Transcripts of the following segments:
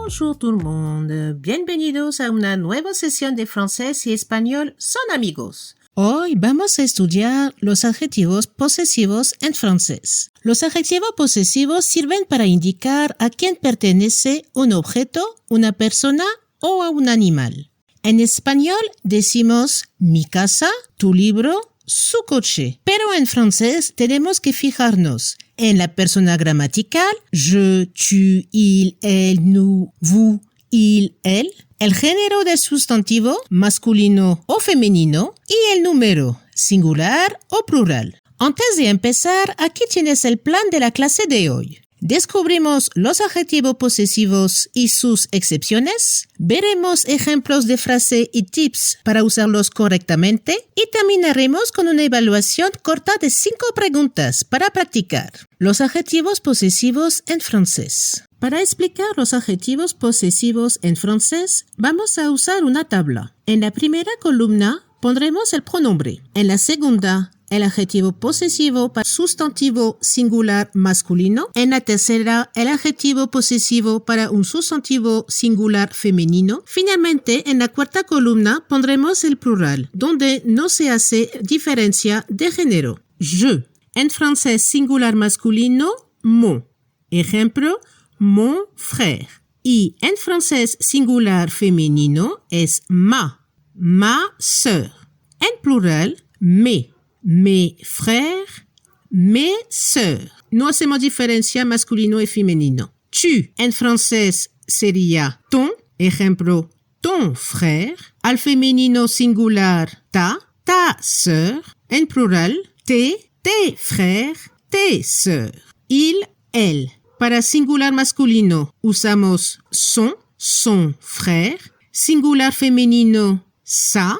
Bonjour tout le monde, bienvenidos a una nueva sesión de francés y español son amigos. Hoy vamos a estudiar los adjetivos posesivos en francés. Los adjetivos posesivos sirven para indicar a quién pertenece un objeto, una persona o a un animal. En español decimos mi casa, tu libro, su coche. Pero en francés tenemos que fijarnos en la persona gramatical, je, tu, il, elle, nous, vous, il, elle, el género del sustantivo, masculino o femenino, y el número, singular o plural. Antes de empezar, aquí tienes el plan de la clase de hoy. Descubrimos los adjetivos posesivos y sus excepciones, veremos ejemplos de frase y tips para usarlos correctamente y terminaremos con una evaluación corta de 5 preguntas para practicar. Los adjetivos posesivos en francés. Para explicar los adjetivos posesivos en francés, vamos a usar una tabla. En la primera columna pondremos el pronombre. En la segunda, el adjetivo posesivo para sustantivo singular masculino. En la tercera, el adjetivo posesivo para un sustantivo singular femenino. Finalmente, en la cuarta columna pondremos el plural, donde no se hace diferencia de género. Je. En francés singular masculino, mon. Ejemplo, mon frère. Y en francés singular femenino es ma sœur. En plural, mes frères, mes sœurs. No hacemos diferencia masculino y femenino. Tu, en francés, sería ton, ejemplo, ton frère. Al femenino singular, ta sœur. En plural, tes frères, tes sœurs. Il, elle. Para singular masculino, usamos son frère. Singular femenino, sa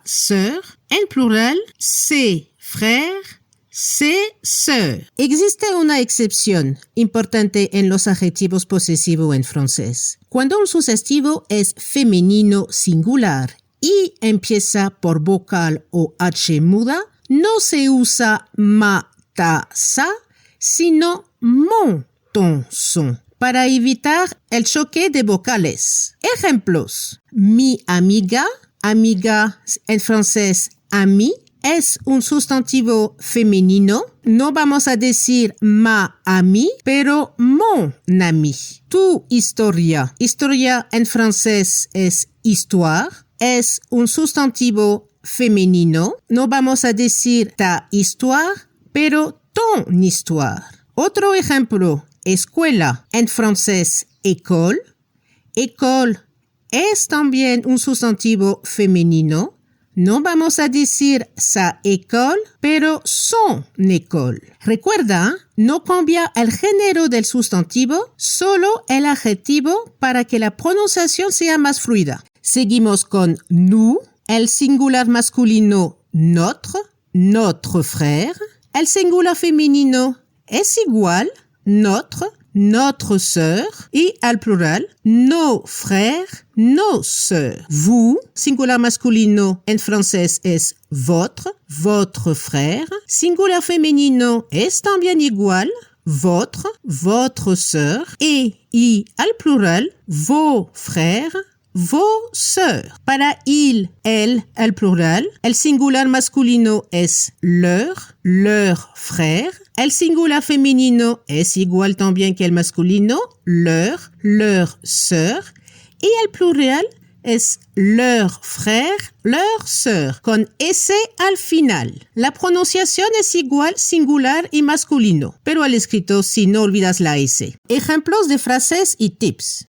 sœur. En plural, ses frères, ses sœurs. Existe una excepción importante en los adjetivos posesivos en francés. Cuando un sustantivo es femenino singular y empieza por vocal o H muda, no se usa ma, ta, sa, sino mon, ton, son, para evitar el choque de vocales. Ejemplos. Mi amiga en francés ami, es un sustantivo femenino. No vamos a decir ma ami, pero mon ami. Tu historia en francés es histoire, es un sustantivo femenino. No vamos a decir ta histoire, pero ton histoire. Otro ejemplo, escuela, en francés école. École es también un sustantivo femenino. No vamos a decir sa école, pero son école. Recuerda, no cambia el género del sustantivo, solo el adjetivo para que la pronunciación sea más fluida. Seguimos con nous, el singular masculino notre frère. El singular femenino es igual, notre sœur, y al plural, nos frères, nos sœurs. Vous, singular masculino en francés es votre frère. Singular femenino es también igual, votre sœur. Y al plural, vos frères, vos sœurs. Para il, elle, al plural, el singular masculino es leur frère. El singular femenino es igual también que el masculino, leur sœur. Y el plural es leur frère, leur sœur, con S al final. La pronunciación es igual singular y masculino, pero al escrito si no olvidas la S. Ejemplos de frases y tips.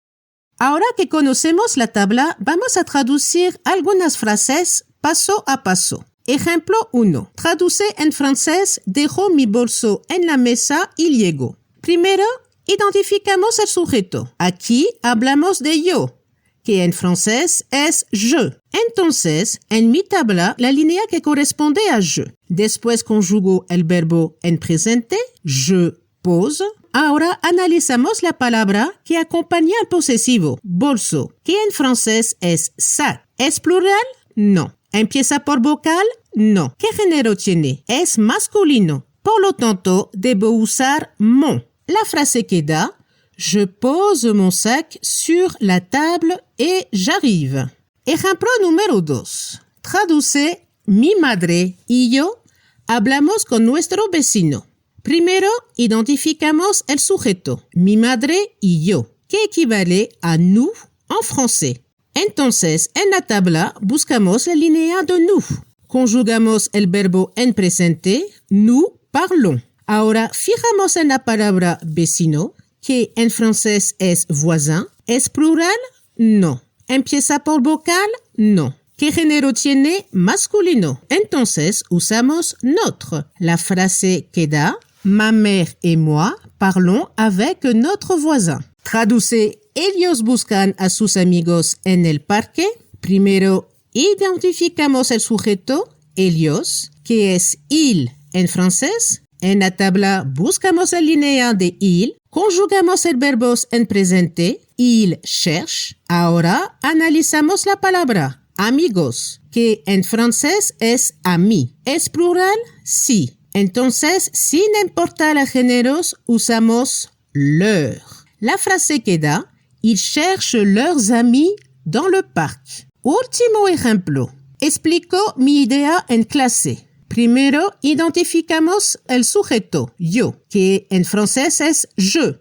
Ahora que conocemos la tabla, vamos a traducir algunas frases paso a paso. Ejemplo 1. Traduce en francés, dejo mi bolso en la mesa y llego. Primero, identificamos el sujeto. Aquí hablamos de yo, que en francés es je. Entonces, en mi tabla, la línea que corresponde a je. Después conjugo el verbo en presente, je pose. Ahora analizamos la palabra que acompaña al posesivo, bolso, que en francés es sac. ¿Es plural? No. ¿Empieza por vocal? No. ¿Qué género tiene? Es masculino. Por lo tanto, debo usar mon. La frase queda, Je pose mon sac sur la table et j'arrive. Ejemplo número 2. Traduce, mi madre y yo hablamos con nuestro vecino. Primero, identificamos el sujeto, mi madre y yo, que equivale a nous en français. Entonces, en la tabla buscamos la línea de nous. Conjugamos el verbo en presente, nous parlons. Ahora, fijamos en la palabra vecino, que en francés es voisin. ¿Es plural? No. ¿Empieza por vocal? No. ¿Qué género tiene? Masculino. Entonces, usamos notre. La frase queda, ma mère et moi parlons avec notre voisin. Traduce, ellos buscan a sus amigos en el parque. Primero, identificamos el sujeto, ellos, que es il en francés. En la tabla buscamos la línea de il, conjugamos el verbo en presente, il cherche. Ahora analizamos la palabra amigos, que en francés es ami. ¿Es plural? Sí. Entonces, sin importar los géneros, usamos leur. La frase queda, ils cherchent leurs amis dans le parc. Último ejemplo. Explico mi idea en clase. Primero, identificamos el sujeto, yo, que en francés es je.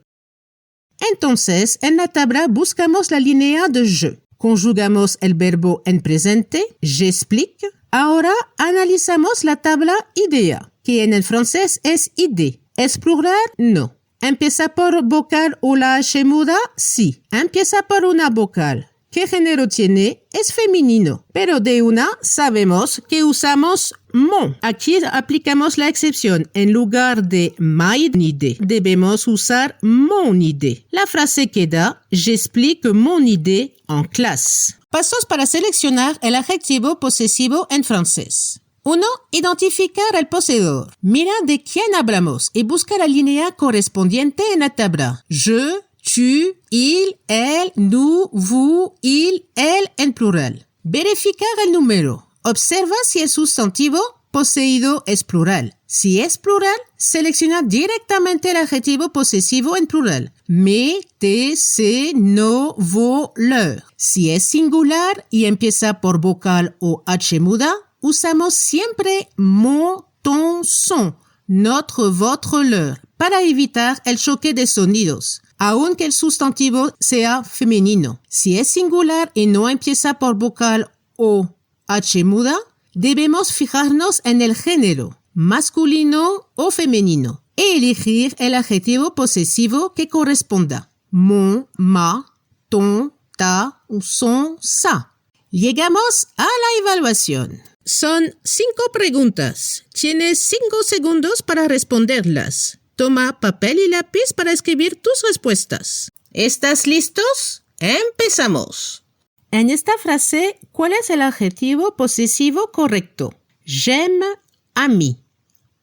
Entonces, en la tabla buscamos la línea de je. Conjugamos el verbo en presente, j'explique. Ahora analizamos la tabla idea, que en el francés es idée. ¿Es plural? No. ¿Empieza por vocal o la H muda? Sí. Empieza por una vocal. ¿Qué género tiene? Es femenino. Pero de una sabemos que usamos mon. Aquí aplicamos la excepción. En lugar de my idée, debemos usar mon idée. La frase queda, j'explique mon idée en clase. Pasos para seleccionar el adjetivo posesivo en francés. 1. Identificar el poseedor. Mira de quién hablamos y busca la línea correspondiente en la tabla. Je, tu, il, elle, nous, vous, il, elle en plural. Verificar el número. Observa si el sustantivo poseído es plural. Si es plural, selecciona directamente el adjetivo posesivo en plural. Me, te, se, no, vos, leur. Si es singular y empieza por vocal o H muda, usamos siempre mon, ton, son, notre, votre, leur, para evitar el choque de sonidos, aunque el sustantivo sea femenino. Si es singular y no empieza por vocal o H muda, debemos fijarnos en el género, masculino o femenino, e elegir el adjetivo posesivo que corresponda. Mon, ma, ton, ta, son, sa. Llegamos a la evaluación. Son 5 preguntas. Tienes 5 segundos para responderlas. Toma papel y lápiz para escribir tus respuestas. ¿Estás listos? ¡Empezamos! En esta frase, ¿cuál es el adjetivo posesivo correcto? J'aime a mí.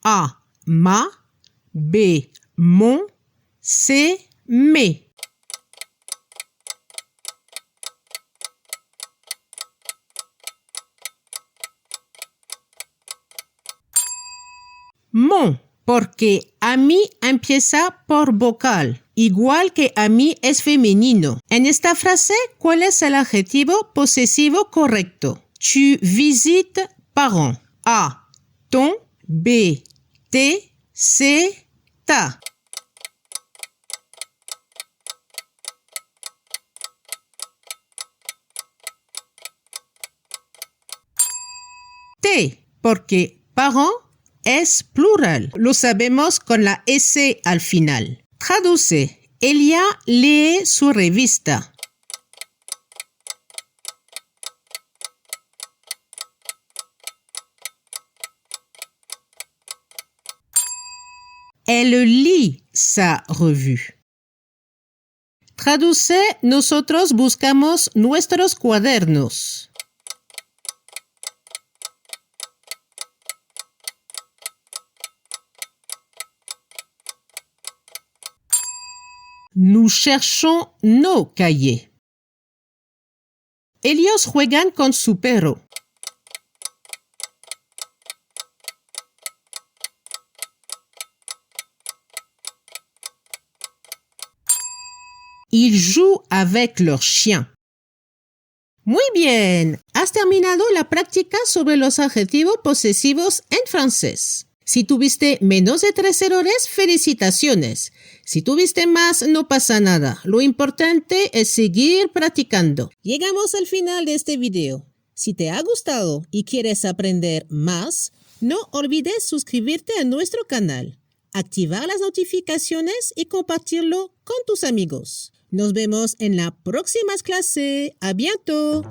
A, ma. B, mon. C, mes. Mon, porque a mí empieza por vocal, igual que a mí es femenino. En esta frase, ¿cuál es el adjetivo posesivo correcto? Tu visites parents. A, ton. B, te. C, ta. Te, porque parents es plural. Lo sabemos con la S al final. Traduce. Ella lee su revista. Elle lit sa revue. Traduce. Nosotros buscamos nuestros cuadernos. Nous cherchons nos cahiers. Ellos juegan con su perro. Ils jouent avec leurs chiens. Muy bien, has terminado la práctica sobre los adjetivos posesivos en francés. Si tuviste menos de 3 errores, felicitaciones. Si tuviste más, no pasa nada. Lo importante es seguir practicando. Llegamos al final de este video. Si te ha gustado y quieres aprender más, no olvides suscribirte a nuestro canal, activar las notificaciones y compartirlo con tus amigos. Nos vemos en la próxima clase. ¡A bientôt!